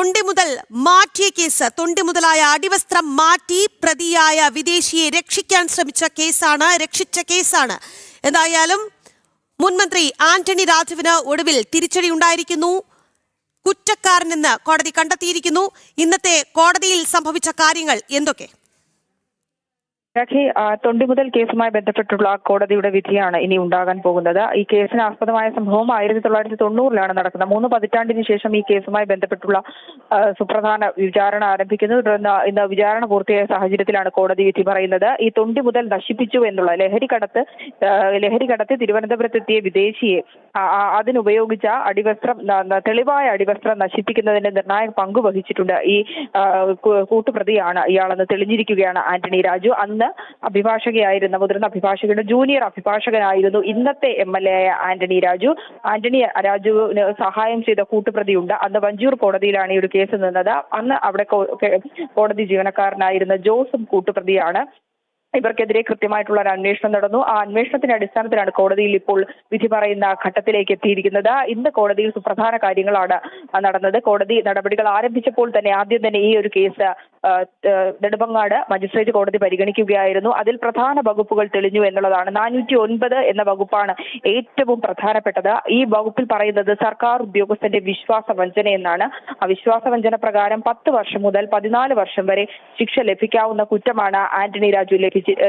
തൊണ്ടി മുതൽ മാറ്റിയ കേസ്, തൊണ്ടി മുതലായ അടിവസ്ത്രം മാറ്റി പ്രതിയായ വിദേശിയെ രക്ഷിക്കാൻ രക്ഷിച്ച കേസാണ്. എന്തായാലും മുൻമന്ത്രി ആന്റണി രാജുവിന് ഒടുവിൽ തിരിച്ചടി ഉണ്ടായിരിക്കുന്നു. കുറ്റക്കാരനെന്ന് കോടതി കണ്ടെത്തിയിരിക്കുന്നു. ഇന്നത്തെ കോടതിയിൽ സംഭവിച്ച കാര്യങ്ങൾ എന്തൊക്കെ? തൊണ്ടി മുതൽ കേസുമായി ബന്ധപ്പെട്ടുള്ള കോടതിയുടെ വിധിയാണ് ഇനി ഉണ്ടാകാൻ പോകുന്നത്. ഈ കേസിന് ആസ്പദമായ സംഭവം 1990-ലാണ് നടക്കുന്നത്. 3 പതിറ്റാണ്ടിന് ശേഷം ഈ കേസുമായി ബന്ധപ്പെട്ടുള്ള സുപ്രധാന വിചാരണ ആരംഭിക്കുന്നു. ഇന്ന് വിചാരണ പൂർത്തിയായ സാഹചര്യത്തിലാണ് കോടതി വിധി പറയുന്നത്. ഈ തൊണ്ടി മുതൽ നശിപ്പിച്ചു എന്നുള്ള ലഹരി കടത്തി തിരുവനന്തപുരത്തെത്തിയ വിദേശിയെ അതിനുപയോഗിച്ച അടിവസ്ത്രം, തെളിവായ അടിവസ്ത്രം നശിപ്പിക്കുന്നതിന് നിർണായക പങ്ക് വഹിച്ചിട്ടുണ്ട് ഈ കൂട്ടുപ്രതിയാണ് ഇയാളെന്ന് തെളിഞ്ഞിരിക്കുകയാണ് ആന്റണി രാജു. അന്ന് മുതിർന്ന അഭിഭാഷകയുടെ ജൂനിയർ അഭിഭാഷകനായിരുന്നു ഇന്നത്തെ MLA ആയ ആന്റണി രാജുവിന് സഹായം ചെയ്ത കൂട്ടുപ്രതിയുണ്ട്. അന്ന് വഞ്ചൂർ കോടതിയിലാണ് ഈ ഒരു കേസ് നിന്നത്. അന്ന് അവിടെ കോടതി ജീവനക്കാരനായിരുന്ന ജോസും കൂട്ടുപ്രതിയാണ്. ഇവർക്കെതിരെ കൃത്യമായിട്ടുള്ള ഒരു അന്വേഷണം നടന്നു. ആ അന്വേഷണത്തിന്റെ അടിസ്ഥാനത്തിലാണ് കോടതിയിൽ ഇപ്പോൾ വിധി പറയുന്ന ഘട്ടത്തിലേക്ക് എത്തിയിരിക്കുന്നത്. ഇന്ന് കോടതിയിൽ സുപ്രധാന കാര്യങ്ങളാണ് നടന്നത്. കോടതി നടപടികൾ ആരംഭിച്ചപ്പോൾ തന്നെ ആദ്യം തന്നെ ഈ ഒരു കേസ് നെടുമങ്ങാട് മജിസ്ട്രേറ്റ് കോടതി പരിഗണിക്കുകയായിരുന്നു. അതിൽ പ്രധാന വകുപ്പുകൾ തെളിഞ്ഞു എന്നുള്ളതാണ്. 409 എന്ന വകുപ്പാണ് ഏറ്റവും പ്രധാനപ്പെട്ടത്. ഈ വകുപ്പിൽ പറയുന്നത് സർക്കാർ ഉദ്യോഗസ്ഥന്റെ വിശ്വാസവഞ്ചന എന്നാണ്. ആ വിശ്വാസവഞ്ചന പ്രകാരം 10 വർഷം മുതൽ 14 വർഷം വരെ ശിക്ഷ ലഭിക്കാവുന്ന കുറ്റമാണ് ആന്റണി രാജു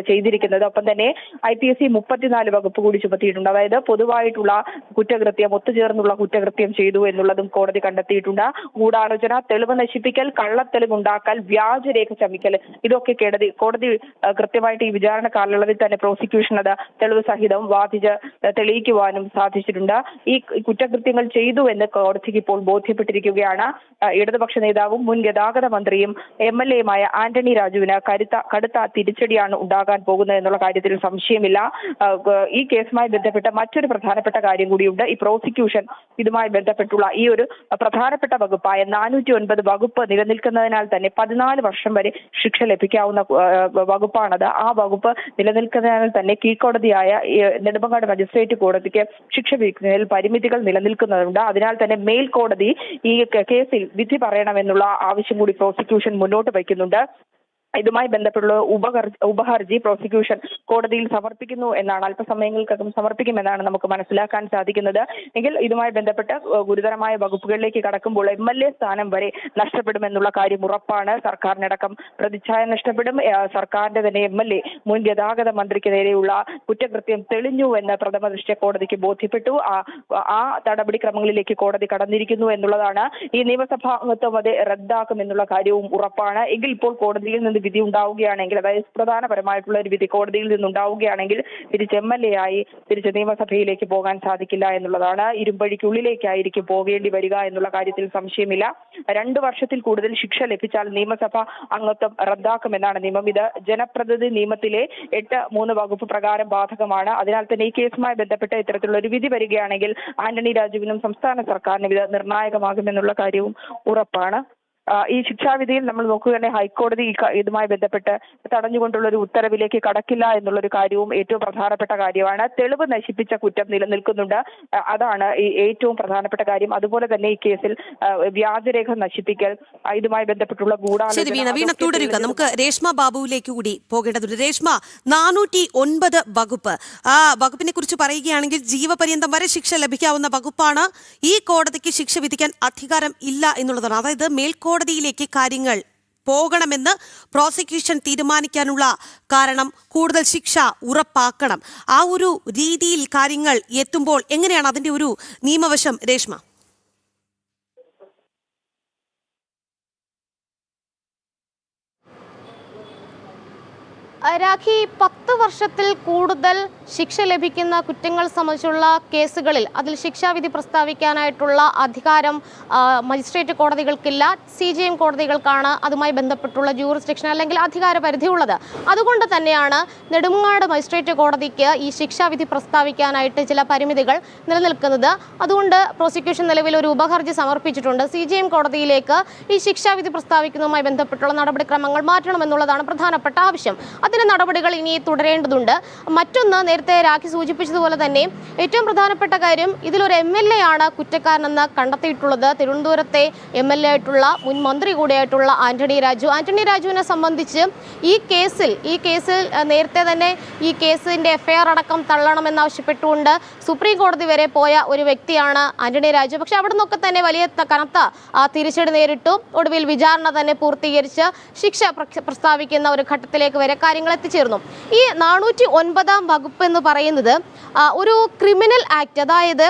ചെയ്തിരിക്കുന്നത്. ഒപ്പം തന്നെ IPC 34 വകുപ്പ് കൂടി ചുമത്തിയിട്ടുണ്ട്. അതായത് പൊതുവായിട്ടുള്ള കുറ്റകൃത്യം, ഒത്തുചേർന്നുള്ള കുറ്റകൃത്യം ചെയ്തു എന്നുള്ളതും കോടതി കണ്ടെത്തിയിട്ടുണ്ട്. ഗൂഢാലോചന, തെളിവ് നശിപ്പിക്കൽ, കള്ളത്തെളിവുണ്ടാക്കൽ, വ്യാജരേഖ ചമയ്ക്കൽ, ഇതൊക്കെ കോടതി കൃത്യമായിട്ട് ഈ വിചാരണ കാലയളവിൽ തന്നെ പ്രോസിക്യൂഷൻ അത് തെളിവ് സഹിതം വാദിച്ച് തെളിയിക്കുവാനും സാധിച്ചിട്ടുണ്ട്. ഈ കുറ്റകൃത്യങ്ങൾ ചെയ്തു എന്ന് കോടതിക്ക് ഇപ്പോൾ ബോധ്യപ്പെട്ടിരിക്കുകയാണ്. ഇടതുപക്ഷ നേതാവും മുൻ ഗതാഗത മന്ത്രിയും MLAയുമായ ആന്റണി രാജുവിന് കടുത്ത തിരിച്ചടിയാണ് ഉണ്ടാകാൻ പോകുന്നത് എന്നുള്ള കാര്യത്തിൽ സംശയമില്ല. ഈ കേസുമായി ബന്ധപ്പെട്ട മറ്റൊരു പ്രധാനപ്പെട്ട കാര്യം കൂടിയുണ്ട്. ഈ പ്രോസിക്യൂഷൻ ഇതുമായി ബന്ധപ്പെട്ടുള്ള ഈ ഒരു പ്രധാനപ്പെട്ട വകുപ്പായ 409 വകുപ്പ് നിലനിൽക്കുന്നതിനാൽ തന്നെ 14 വർഷം വരെ ശിക്ഷ ലഭിക്കാവുന്ന വകുപ്പാണത്. ആ വകുപ്പ് നിലനിൽക്കുന്നതിനാൽ തന്നെ കീഴ്ക്കോടതിയായ നെടുമങ്ങാട് മജിസ്ട്രേറ്റ് കോടതിക്ക് ശിക്ഷ വിധിക്കുന്നതിൽ പരിമിതികൾ നിലനിൽക്കുന്നുണ്ട്. അതിനാൽ തന്നെ മേൽക്കോടതി ഈ കേസിൽ വിധി പറയണമെന്നുള്ള ആവശ്യം കൂടി പ്രോസിക്യൂഷൻ മുന്നോട്ട് വയ്ക്കുന്നുണ്ട്. ഇതുമായി ബന്ധപ്പെട്ടുള്ള ഉപഹർജി പ്രോസിക്യൂഷൻ കോടതിയിൽ സമർപ്പിക്കുന്നു എന്നാണ്, അല്പസമയങ്ങൾക്കകം സമർപ്പിക്കുമെന്നാണ് നമുക്ക് മനസ്സിലാക്കാൻ സാധിക്കുന്നത്. എങ്കിൽ ഇതുമായി ബന്ധപ്പെട്ട് ഗുരുതരമായ വകുപ്പുകളിലേക്ക് കടക്കുമ്പോൾ MLA സ്ഥാനം വരെ നഷ്ടപ്പെടുമെന്നുള്ള കാര്യം ഉറപ്പാണ്. സർക്കാരിനടക്കം പ്രതിച്ഛായ നഷ്ടപ്പെടും. സർക്കാരിന്റെ തന്നെ MLA മുൻ ഗതാഗത മന്ത്രിക്ക് നേരെയുള്ള കുറ്റകൃത്യം തെളിഞ്ഞു എന്ന് പ്രഥമ ദൃഷ്ട്യാ കോടതിക്ക് ബോധ്യപ്പെട്ടു. ആ നടപടിക്രമങ്ങളിലേക്ക് കോടതി കടന്നിരിക്കുന്നു എന്നുള്ളതാണ്. ഈ നിയമസഭാ അംഗത്വം അത് റദ്ദാക്കുമെന്നുള്ള കാര്യവും ഉറപ്പാണ്. എങ്കിൽ ഇപ്പോൾ കോടതിയിൽ നിന്ന് വിധി ഉണ്ടാവുകയാണെങ്കിൽ, അതായത് പ്രധാനപരമായിട്ടുള്ള ഒരു വിധി കോടതിയിൽ നിന്നുണ്ടാവുകയാണെങ്കിൽ തിരിച്ച് MLA ആയി തിരിച്ച് നിയമസഭയിലേക്ക് പോകാൻ സാധിക്കില്ല എന്നുള്ളതാണ്. ഇരുമ്പഴിക്കുള്ളിലേക്കായിരിക്കും പോകേണ്ടി വരിക എന്നുള്ള കാര്യത്തിൽ സംശയമില്ല. 2 വർഷത്തിൽ കൂടുതൽ ശിക്ഷ ലഭിച്ചാൽ നിയമസഭ അംഗത്വം റദ്ദാക്കുമെന്നാണ് നിയമം. ഇത് ജനപ്രതിനിധി നിയമത്തിലെ 8(3) വകുപ്പ് പ്രകാരം ബാധകമാണ്. അതിനാൽ തന്നെ ഈ കേസുമായി ബന്ധപ്പെട്ട് ഇത്തരത്തിലുള്ള ഒരു വിധി വരികയാണെങ്കിൽ ആന്റണി രാജുവിനും സംസ്ഥാന സർക്കാരിനും ഇത് നിർണായകമാകുമെന്നുള്ള കാര്യവും ഉറപ്പാണ്. ഈ ശിക്ഷാവിധിയിൽ നമ്മൾ നോക്കുകയാണെങ്കിൽ ഹൈക്കോടതി ഇതുമായി ബന്ധപ്പെട്ട് തടഞ്ഞുകൊണ്ടുള്ള ഒരു ഉത്തരവിലേക്ക് കടക്കില്ല എന്നുള്ളൊരു കാര്യവും ഏറ്റവും പ്രധാനപ്പെട്ട കാര്യമാണ്. തെളിവ് നശിപ്പിച്ച കുറ്റം നിലനിൽക്കുന്നുണ്ട്, അതാണ് ഏറ്റവും പ്രധാനപ്പെട്ട കാര്യം. അതുപോലെ തന്നെ ഈ കേസിൽ വ്യാജരേഖ നശിപ്പിക്കൽ, ഇതുമായി ബന്ധപ്പെട്ടുള്ള ഗൂഢാലോചന. നമുക്ക് രേഷ്മ ബാബുവിലേക്ക് കൂടി പോകേണ്ടതുണ്ട്. രേഷ്മ, 409 വകുപ്പ്, ആ വകുപ്പിനെ കുറിച്ച് പറയുകയാണെങ്കിൽ ജീവപര്യന്തം വരെ ശിക്ഷ ലഭിക്കാവുന്ന വകുപ്പാണ്. ഈ കോടതിക്ക് ശിക്ഷ വിധിക്കാൻ അധികാരം ഇല്ല എന്നുള്ളതാണ്. അതായത് മേൽക്കോടതിയിലേക്ക് കാര്യങ്ങൾ പോകണമെന്ന് പ്രോസിക്യൂഷൻ തീരുമാനിക്കാനുള്ള കാരണം കൂടുതൽ ശിക്ഷ ഉറപ്പാക്കണം. ആ ഒരു രീതിയിൽ കാര്യങ്ങൾ എത്തുമ്പോൾ എങ്ങനെയാണ് അതിന്റെ ഒരു നിയമവശം രേഷ്മ? രാഖി, 10 വർഷത്തിൽ കൂടുതൽ ശിക്ഷ ലഭിക്കുന്ന കുറ്റങ്ങൾ സംബന്ധിച്ചുള്ള കേസുകളിൽ അതിൽ ശിക്ഷാവിധി പ്രസ്താവിക്കാനായിട്ടുള്ള അധികാരം മജിസ്ട്രേറ്റ് കോടതികൾക്കില്ല. CJM കോടതികൾക്കാണ് അതുമായി ബന്ധപ്പെട്ടുള്ള ജൂറിസ്ഡിക്ഷൻ അല്ലെങ്കിൽ അധികാര പരിധി ഉള്ളത്. അതുകൊണ്ട് തന്നെയാണ് നെടുമങ്ങാട് മജിസ്ട്രേറ്റ് കോടതിക്ക് ഈ ശിക്ഷാവിധി പ്രസ്താവിക്കാനായിട്ട് ചില പരിമിതികൾ നിലനിൽക്കുന്നത്. അതുകൊണ്ട് പ്രോസിക്യൂഷൻ നിലവിൽ ഒരു ഉപഹർജി സമർപ്പിച്ചിട്ടുണ്ട്. CJM കോടതിയിലേക്ക് ഈ ശിക്ഷാവിധി പ്രസ്താവിക്കുന്നതുമായി ബന്ധപ്പെട്ടുള്ള നടപടിക്രമങ്ങൾ മാറ്റണമെന്നുള്ളതാണ് പ്രധാനപ്പെട്ട ആവശ്യം. അതിന് നടപടികൾ ഇനി തുടരേണ്ടതുണ്ട്. മറ്റൊന്ന്, നേരത്തെ രാഖി സൂചിപ്പിച്ചതുപോലെ തന്നെ ഏറ്റവും പ്രധാനപ്പെട്ട കാര്യം, ഇതിലൊരു MLA ആണ് കുറ്റക്കാരനെന്ന് കണ്ടെത്തിയിട്ടുള്ളത്. തിരുവനന്തപുരത്തെ MLA ആയിട്ടുള്ള മുൻ മന്ത്രി കൂടിയായിട്ടുള്ള ആന്റണി രാജുവിനെ സംബന്ധിച്ച് ഈ കേസിൽ നേരത്തെ തന്നെ ഈ കേസിന്റെ FIR അടക്കം തള്ളണമെന്നാവശ്യപ്പെട്ടുകൊണ്ട് സുപ്രീം കോടതി വരെ പോയ ഒരു വ്യക്തിയാണ് ആന്റണി രാജു. പക്ഷെ അവിടെ നിന്നൊക്കെ തന്നെ വലിയ കനത്ത തിരിച്ചടി നേരിട്ടു. ഒടുവിൽ വിചാരണ തന്നെ പൂർത്തീകരിച്ച് ശിക്ഷ പ്രസ്താവിക്കുന്ന ഒരു ഘട്ടത്തിലേക്ക് വരെ കാര്യങ്ങൾ എത്തിച്ചേർന്നു. ഈ 409 വകുപ്പ് എന്ന് പറയുന്നത് ഒരു ക്രിമിനൽ ആക്ട്, അതായത്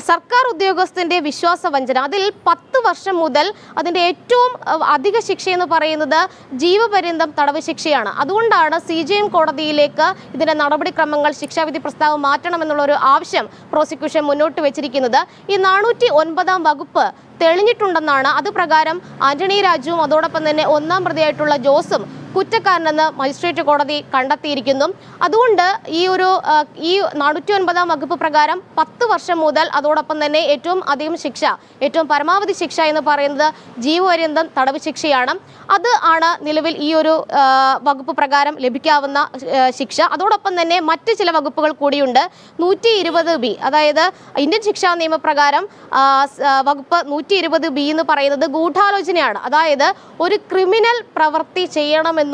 സർക്കാർ ഉദ്യോഗസ്ഥന്റെ വിശ്വാസവഞ്ചന, അതിൽ 10 വർഷം മുതൽ അതിന്റെ ഏറ്റവും അധിക ശിക്ഷ എന്ന് പറയുന്നത് ജീവപര്യന്തം തടവ് ശിക്ഷയാണ്. അതുകൊണ്ടാണ് CJM കോടതിയിലേക്ക് ഇതിന്റെ നടപടിക്രമങ്ങൾ, ശിക്ഷാവിധി പ്രസ്താവം മാറ്റണമെന്നുള്ള ഒരു ആവശ്യം പ്രോസിക്യൂഷൻ മുന്നോട്ട് വെച്ചിരിക്കുന്നത്. ഈ 409 വകുപ്പ് തെളിഞ്ഞിട്ടുണ്ടെന്നാണ്. അതുപ്രകാരം ആന്റണി രാജുവും അതോടൊപ്പം തന്നെ ഒന്നാം പ്രതിയായിട്ടുള്ള ജോസും കുറ്റക്കാരനെന്ന് മജിസ്ട്രേറ്റ് കോടതി കണ്ടെത്തിയിരിക്കുന്നു. അതുകൊണ്ട് ഈ 409 വകുപ്പ് പ്രകാരം 10 വർഷം മുതൽ അതോടൊപ്പം തന്നെ ഏറ്റവും അധികം ശിക്ഷ, ഏറ്റവും പരമാവധി ശിക്ഷ എന്ന് പറയുന്നത് ജീവപര്യന്തം തടവ് ശിക്ഷയാണ്. അത് ആണ് നിലവിൽ ഈ ഒരു വകുപ്പ് പ്രകാരം ലഭിക്കാവുന്ന ശിക്ഷ. അതോടൊപ്പം തന്നെ മറ്റ് ചില വകുപ്പുകൾ കൂടിയുണ്ട്. 120B, അതായത് ഇന്ത്യൻ ശിക്ഷാ നിയമപ്രകാരം വകുപ്പ് 120B എന്ന് പറയുന്നത് ഗൂഢാലോചനയാണ്. അതായത് ഒരു ക്രിമിനൽ പ്രവൃത്തി ചെയ്യണമെന്നുള്ള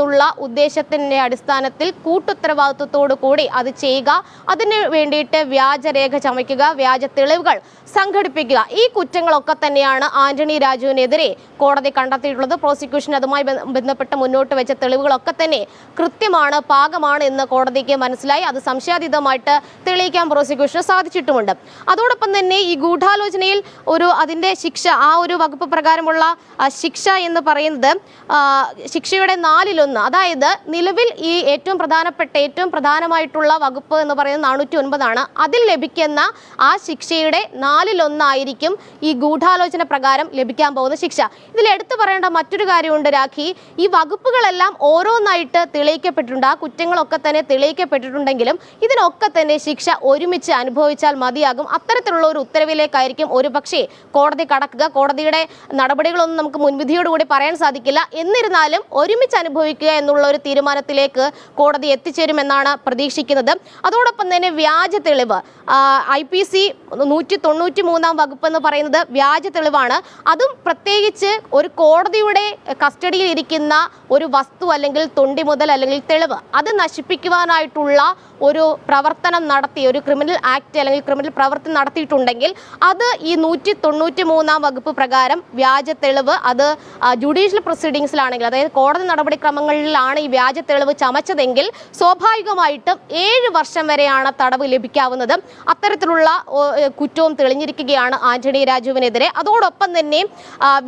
ഉദ്ദേശത്തിന്റെ അടിസ്ഥാനത്തിൽ കൂട്ടുത്തരവാദിത്വത്തോടു കൂടി അത് ചെയ്യുക, അതിന് വേണ്ടിയിട്ട് വ്യാജരേഖ ചമയ്ക്കുക, വ്യാജ തെളിവുകൾ സംഘടിപ്പിക്കുക, ഈ കുറ്റങ്ങളൊക്കെ തന്നെയാണ് ആന്റണി രാജുവിനെതിരെ കോടതി കണ്ടെത്തിയിട്ടുള്ളത്. പ്രോസിക്യൂഷൻ അതുമായി ബന്ധപ്പെട്ട് മുന്നോട്ട് വെച്ച തെളിവുകളൊക്കെ തന്നെ കൃത്യമാണ്, പാകമാണ് എന്ന് കോടതിക്ക് മനസ്സിലായി. അത് സംശയാതീതമായിട്ട് തെളിയിക്കാൻ പ്രോസിക്യൂഷന് സാധിച്ചിട്ടുമുണ്ട്. അതോടൊപ്പം തന്നെ ഈ ഗൂഢാലോചനയിൽ അതിന്റെ ശിക്ഷ, ആ ഒരു വകുപ്പ് പ്രകാരമുള്ള ശിക്ഷ എന്ന് പറയുന്നത് ശിക്ഷയുടെ 4/1, അതായത് നിലവിൽ ഈ ഏറ്റവും പ്രധാനമായിട്ടുള്ള വകുപ്പ് എന്ന് പറയുന്നത് 409 ആണ്. അതിൽ ലഭിക്കുന്ന ആ ശിക്ഷയുടെ 4/1 ആയിരിക്കും ഈ ഗൂഢാലോചന പ്രകാരം ലഭിക്കാൻ പോകുന്ന ശിക്ഷ. ഇതിൽ എടുത്തു പറയേണ്ട മറ്റൊരു കാര്യമുണ്ട് രാഖി, ഈ വകുപ്പുകളെല്ലാം ഓരോന്നായിട്ട് തെളിയിക്കപ്പെട്ടിട്ടുണ്ട്. ആ കുറ്റങ്ങളൊക്കെ തന്നെ തെളിയിക്കപ്പെട്ടിട്ടുണ്ടെങ്കിലും ഇതിനൊക്കെ തന്നെ ശിക്ഷ ഒരുമിച്ച് അനുഭവിച്ചാൽ മതിയാകും. അത്തരത്തിലുള്ള ഒരു ഉത്തരവിലേക്കായിരിക്കും ഒരുപക്ഷെ കോടതി കടക്കുക. കോടതിയുടെ നടപടികളൊന്നും നമുക്ക് മുൻവിധിയോടുകൂടി പറയാൻ സാധിക്കില്ല. എന്നിരുന്നാലും ഒരുമിച്ച് അനുഭവിക്കുക എന്നുള്ള ഒരു തീരുമാനത്തിലേക്ക് കോടതി എത്തിച്ചേരുമെന്നാണ് പ്രതീക്ഷിക്കുന്നത്. അതോടൊപ്പം തന്നെ വ്യാജ തെളിവ്, IPC 193 വകുപ്പ് എന്ന് പറയുന്നത് വ്യാജ തെളിവാണ്. അതും പ്രത്യേകിച്ച് ഒരു കോടതിയുടെ കസ്റ്റഡിയിൽ ഇരിക്കുന്ന ഒരു വസ്തു അല്ലെങ്കിൽ തൊണ്ടി മുതൽ അല്ലെങ്കിൽ തെളിവ് അത് നശിപ്പിക്കുവാനായിട്ടുള്ള ഒരു പ്രവർത്തനം നടത്തി, ഒരു ക്രിമിനൽ ആക്ട് അല്ലെങ്കിൽ ക്രിമിനൽ പ്രവർത്തനം നടത്തിയിട്ടുണ്ടെങ്കിൽ അത് ഈ 193 വകുപ്പ് പ്രകാരം വ്യാജ തെളിവ്, അത് ജുഡീഷ്യൽ പ്രൊസീഡിങ്സിലാണെങ്കിൽ, അതായത് കോടതി നടപടിക്രമങ്ങളിലാണ് ഈ വ്യാജ തെളിവ് ചമച്ചതെങ്കിൽ സ്വാഭാവികമായിട്ടും 7 വർഷം വരെയാണ് തടവ് ലഭിക്കാവുന്നത്. അത്തരത്തിലുള്ള കുറ്റവും തെളിഞ്ഞിരിക്കുകയാണ് ആന്റണി രാജുവിനെതിരെ. അതോടൊപ്പം തന്നെ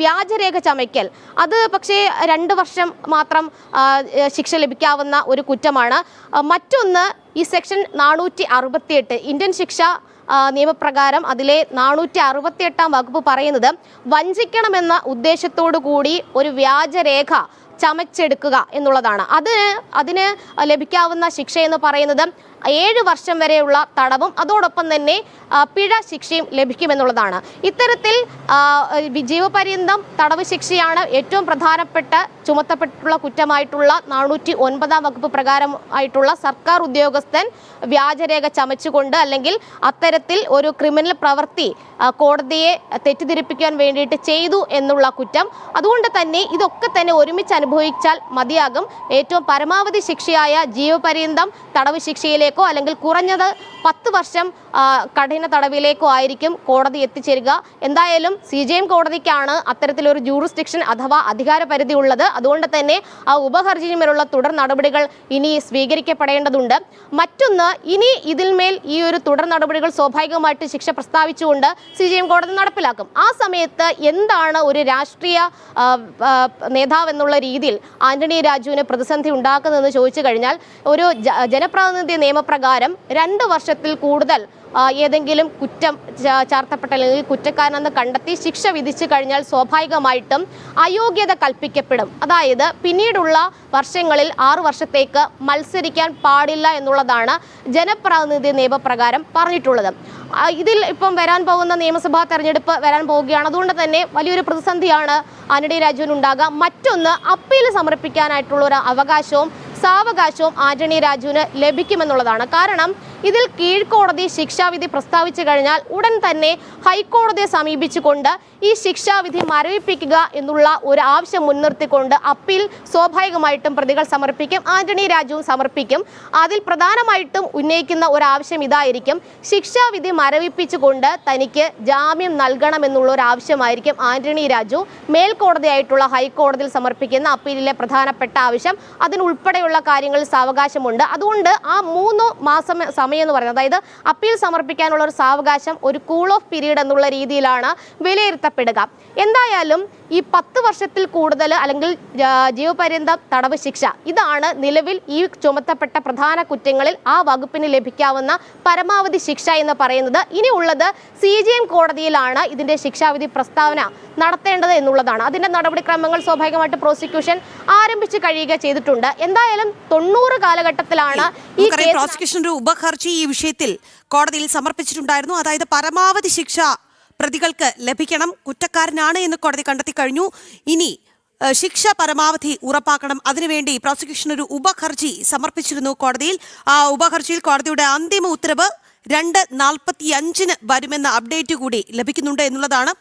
വ്യാജരേഖ ചമയ്ക്കൽ, അത് പക്ഷേ 2 വർഷം മാത്രം ശിക്ഷ ലഭിക്കാവുന്ന ഒരു കുറ്റമാണ്. മറ്റൊന്ന്, ഈ സെക്ഷൻ 468 ഇന്ത്യൻ ശിക്ഷ നിയമപ്രകാരം അതിലെ 468 വകുപ്പ് പറയുന്നത് വഞ്ചിക്കണമെന്ന ഉദ്ദേശത്തോടു കൂടി ഒരു വ്യാജരേഖ ചമച്ചെടുക്കുക എന്നുള്ളതാണ്. അതിന് ലഭിക്കാവുന്ന ശിക്ഷ എന്ന് പറയുന്നത് 7 വർഷം വരെയുള്ള തടവും അതോടൊപ്പം തന്നെ പിഴ ശിക്ഷയും ലഭിക്കുമെന്നുള്ളതാണ്. ഇത്തരത്തിൽ ജീവപര്യന്തം തടവ് ശിക്ഷയാണ് ഏറ്റവും പ്രധാനപ്പെട്ട ചുമത്തപ്പെട്ടുള്ള കുറ്റമായിട്ടുള്ള 409 വകുപ്പ് പ്രകാരമായിട്ടുള്ള സർക്കാർ ഉദ്യോഗസ്ഥൻ വ്യാജരേഖ ചമച്ചുകൊണ്ട് അല്ലെങ്കിൽ അത്തരത്തിൽ ഒരു ക്രിമിനൽ പ്രവൃത്തി കോടതിയെ തെറ്റിദ്ധരിപ്പിക്കാൻ വേണ്ടിയിട്ട് ചെയ്തു എന്നുള്ള കുറ്റം. അതുകൊണ്ട് തന്നെ ഇതൊക്കെ തന്നെ ഒരുമിച്ച് അനുഭവിച്ചാൽ മതിയാകും. ഏറ്റവും പരമാവധി ശിക്ഷയായ ജീവപര്യന്തം തടവ് ശിക്ഷയിലേക്കോ അല്ലെങ്കിൽ കുറഞ്ഞത് 10 വർഷം കഠിന തടവിലേക്കോ ആയിരിക്കും കോടതി എത്തിച്ചേരുക. എന്തായാലും CJM കോടതിക്കാണ് അത്തരത്തിലൊരു ജൂറിസ്ഡിക്ഷൻ അഥവാ അധികാര പരിധി ഉള്ളത്. അതുകൊണ്ട് തന്നെ ആ ഉപഹർജിയിന്മേലുള്ള തുടർ നടപടികൾ ഇനി സ്വീകരിക്കപ്പെടേണ്ടതുണ്ട്. മറ്റൊന്ന്, ഇനി ഇതിന്മേൽ ഈ ഒരു തുടർ നടപടികൾ സ്വാഭാവികമായിട്ട് ശിക്ഷ പ്രസ്താവിച്ചുകൊണ്ട് CJM കോടതി നടപ്പിലാക്കും. ആ സമയത്ത് എന്താണ് ഒരു രാഷ്ട്രീയ നേതാവ് എന്നുള്ള രീതിയിൽ ആന്റണി രാജുവിന് പ്രതിസന്ധി ഉണ്ടാക്കുന്നതെന്ന് ചോദിച്ചു കഴിഞ്ഞാൽ, ഒരു ജനപ്രാതിനിധ്യ നിയമപ്രകാരം 2 വർഷത്തിൽ കൂടുതൽ ഏതെങ്കിലും കുറ്റം ചാർത്തപ്പെട്ട അല്ലെങ്കിൽ കുറ്റക്കാരനെന്ന് കണ്ടെത്തി ശിക്ഷ വിധിച്ചു കഴിഞ്ഞാൽ സ്വാഭാവികമായിട്ടും അയോഗ്യത കൽപ്പിക്കപ്പെടും. അതായത് പിന്നീടുള്ള വർഷങ്ങളിൽ 6 വർഷത്തേക്ക് മത്സരിക്കാൻ പാടില്ല എന്നുള്ളതാണ് ജനപ്രാതിനിധ്യ നിയമപ്രകാരം പറഞ്ഞിട്ടുള്ളത്. ഇതിൽ ഇപ്പം വരാൻ പോകുന്ന നിയമസഭാ തെരഞ്ഞെടുപ്പ് വരാൻ പോവുകയാണ്. അതുകൊണ്ട് തന്നെ വലിയൊരു പ്രതിസന്ധിയാണ് ആന്റണി രാജുവിന് ഉണ്ടാകുക. മറ്റൊന്ന്, അപ്പീൽ സമർപ്പിക്കാനായിട്ടുള്ള ഒരു അവകാശവും സാവകാശവും ആന്റണി രാജുവിന് ലഭിക്കുമെന്നുള്ളതാണ്. കാരണം ഇതിൽ കീഴ്ക്കോടതി ശിക്ഷാവിധി പ്രസ്താവിച്ചു കഴിഞ്ഞാൽ ഉടൻ തന്നെ ഹൈക്കോടതിയെ സമീപിച്ചുകൊണ്ട് ഈ ശിക്ഷാവിധി മരവിപ്പിക്കുക എന്നുള്ള ഒരു ആവശ്യം മുൻനിർത്തിക്കൊണ്ട് അപ്പീൽ സ്വാഭാവികമായിട്ടും പ്രതികൾ സമർപ്പിക്കും, ആന്റണി രാജുവും സമർപ്പിക്കും. അതിൽ പ്രധാനമായിട്ടും ഉന്നയിക്കുന്ന ഒരു ആവശ്യം ഇതായിരിക്കും: ശിക്ഷാവിധി മരവിപ്പിച്ചുകൊണ്ട് തനിക്ക് ജാമ്യം നൽകണമെന്നുള്ള ഒരു ആവശ്യമായിരിക്കും ആന്റണി രാജു മേൽക്കോടതിയായിട്ടുള്ള ഹൈക്കോടതിയിൽ സമർപ്പിക്കുന്ന അപ്പീലിലെ പ്രധാനപ്പെട്ട ആവശ്യം. അതിനുൾപ്പെടെയുള്ള കാര്യങ്ങളിൽ സാവകാശമുണ്ട്. അതുകൊണ്ട് ആ 3 മാസം സമയം എന്ന് പറയുന്നത്, അതായത് അപ്പീൽ സമർപ്പിക്കാനുള്ള ഒരു സാവകാശം, ഒരു കൂൾ ഓഫ് പീരീഡ് എന്നുള്ള രീതിയിലാണ് വിലയിരുത്തപ്പെടുക. എന്തായാലും ഈ 10 വർഷത്തിൽ കൂടുതൽ അല്ലെങ്കിൽ ജീവപര്യന്തം തടവ് ശിക്ഷ, ഇതാണ് നിലവിൽ ഈ ചുമത്തപ്പെട്ട പ്രധാന കുറ്റങ്ങളിൽ ആ വകുപ്പിന് ലഭിക്കാവുന്ന പരമാവധി ശിക്ഷ എന്ന് പറയുന്നത്. ഇനിയുള്ളത് CJM കോടതിയിലാണ് ഇതിന്റെ ശിക്ഷാവിധി പ്രസ്താവന നടത്തേണ്ടത് എന്നുള്ളതാണ്. അതിന്റെ നടപടിക്രമങ്ങൾ സ്വാഭാവികമായിട്ട് പ്രോസിക്യൂഷൻ ആരംഭിച്ചു കഴിയുക ചെയ്തിട്ടുണ്ട്. എന്തായാലും 90 കാലഘട്ടത്തിലാണ് ഈ പ്രോസിക്യൂഷൻ ഒരു ഉപഹർജി ഈ വിഷയത്തിൽ കോടതിയിൽ സമർപ്പിച്ചിട്ടുണ്ടായിരുന്നു. അതായത് പരമാവധി ശിക്ഷ പ്രതികൾക്ക് ലഭിക്കണം, കുറ്റക്കാരനാണ് എന്ന് കോടതി കണ്ടെത്തി കഴിഞ്ഞു. ഇനി ശിക്ഷ പരമാവധി ഉറപ്പാക്കണം. അതിനുവേണ്ടി പ്രോസിക്യൂഷൻ ഒരു ഉപഹർജി സമർപ്പിച്ചിരുന്നു കോടതിയിൽ. ആ ഉപഹർജിയിൽ കോടതിയുടെ അന്തിമ ഉത്തരവ് 2:45 വരുമെന്ന അപ്ഡേറ്റ് കൂടി ലഭിക്കുന്നുണ്ട് എന്നുള്ളതാണ്.